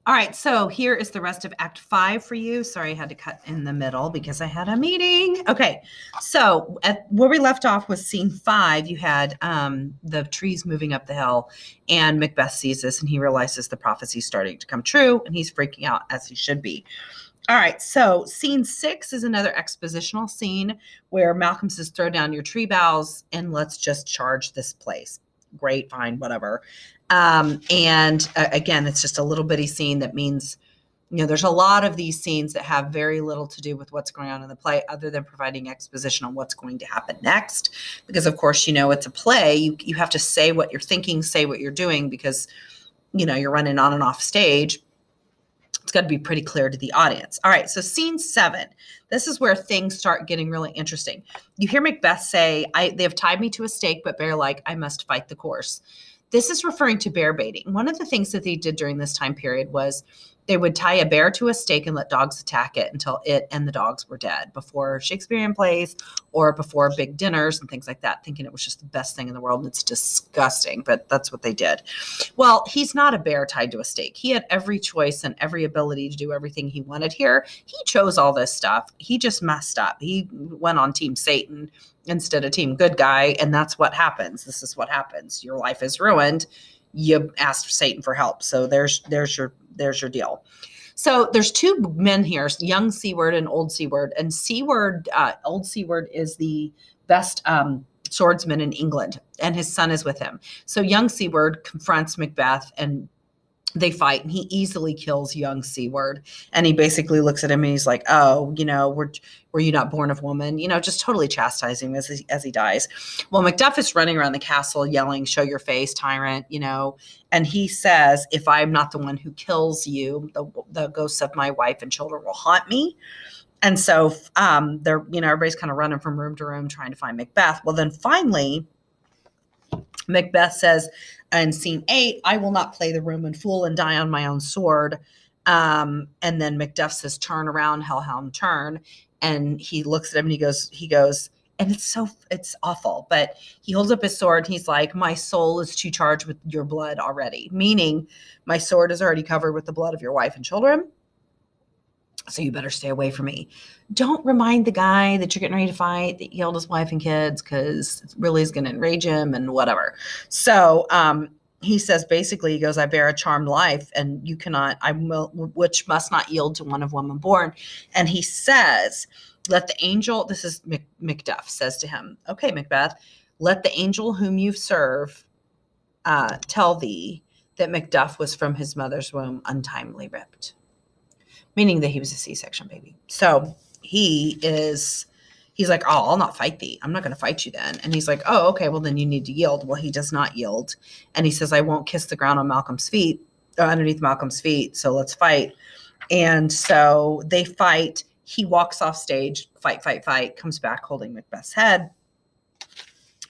All right, so here is the rest of Act 5 for you. Sorry, I had to cut in the middle because I had a meeting. Okay, so where we left off was scene 5. You had the trees moving up the hill, and Macbeth sees this, and he realizes the prophecy is starting to come true, and he's freaking out, as he should be. All right, so scene 6 is another expositional scene where Malcolm says, throw down your tree boughs, and let's just charge this place. Great, fine, whatever. And again, it's just a little bitty scene that means, there's a lot of these scenes that have very little to do with what's going on in the play other than providing exposition on what's going to happen next. Because, of course, it's a play. You have to say what you're thinking, say what you're doing, because, you're running on and off stage. It's got to be pretty clear to the audience. All right, so scene 7. This is where things start getting really interesting. You hear Macbeth say, they have tied me to a stake, but bear-like, I must fight the course. This is referring to bear baiting. One of the things that they did during this time period was they would tie a bear to a stake and let dogs attack it until it and the dogs were dead before Shakespearean plays or before big dinners and things like that, thinking it was just the best thing in the world. And it's disgusting, but that's what they did. Well, he's not a bear tied to a stake. He had every choice and every ability to do everything he wanted here. He chose all this stuff. He just messed up. He went on Team Satan instead of Team Good Guy, and that's what happens. This is what happens. Your life is ruined. You asked Satan for help. So there's your deal. So there's two men here, young Seaward and old Seaward. And Seaward, old Seaward is the best swordsman in England, and his son is with him. So young Seaward confronts Macbeth, and they fight, and he easily kills young Seaward. And he basically looks at him and he's like, oh, were you not born of woman? Just totally chastising him as he dies. Well, Macduff is running around the castle yelling, show your face, tyrant, and he says, if I'm not the one who kills you, the ghosts of my wife and children will haunt me. And so they're, everybody's kind of running from room to room trying to find Macbeth. Well, then finally, Macbeth says in scene 8, I will not play the Roman fool and die on my own sword. And then Macduff says, turn around, hellhound, turn. And he looks at him and he goes, and it's awful, but he holds up his sword and he's like, my soul is too charged with your blood already, meaning my sword is already covered with the blood of your wife and children. So you better stay away from me. Don't remind the guy that you're getting ready to fight that he killed his wife and kids, because it really is going to enrage him and whatever. So he says, basically, he goes, I bear a charmed life, and you cannot, which must not yield to one of woman born. And he says, let the angel, this is Macduff, says to him, okay, Macbeth, let the angel whom you serve tell thee that Macduff was from his mother's womb untimely ripped. Meaning that he was a C-section baby. So he's like, oh, I'll not fight thee. I'm not going to fight you then. And he's like, oh, okay, well, then you need to yield. Well, he does not yield. And he says, I won't kiss the ground on Malcolm's feet, underneath Malcolm's feet. So let's fight. And so they fight. He walks off stage, fight, comes back holding Macbeth's head.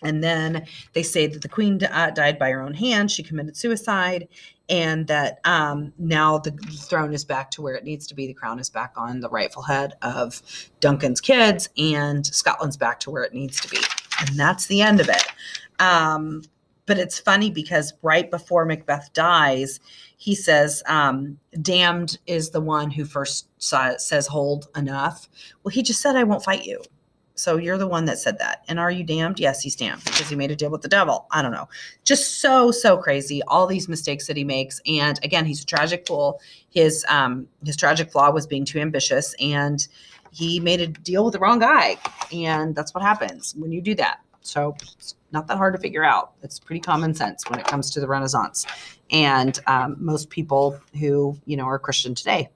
And then they say that the queen died by her own hand. She committed suicide. And that now the throne is back to where it needs to be. The crown is back on the rightful head of Duncan's kids, and Scotland's back to where it needs to be. And that's the end of it. But it's funny because right before Macbeth dies, he says, damned is the one who first says, hold, enough. Well, he just said, I won't fight you. So you're the one that said that. And are you damned? Yes, he's damned because he made a deal with the devil. I don't know. Just so crazy. All these mistakes that he makes. And again, he's a tragic fool. His tragic flaw was being too ambitious, and he made a deal with the wrong guy. And that's what happens when you do that. So it's not that hard to figure out. It's pretty common sense when it comes to the Renaissance. And most people who, are Christian today,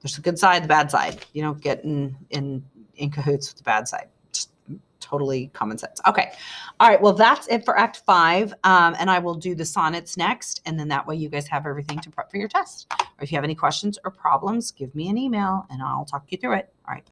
there's the good side, the bad side. You don't get in cahoots with the bad side. Just totally common sense. Okay. All right. Well, that's it for Act 5. And I will do the sonnets next. And then that way you guys have everything to prep for your test. Or if you have any questions or problems, give me an email and I'll talk you through it. All right.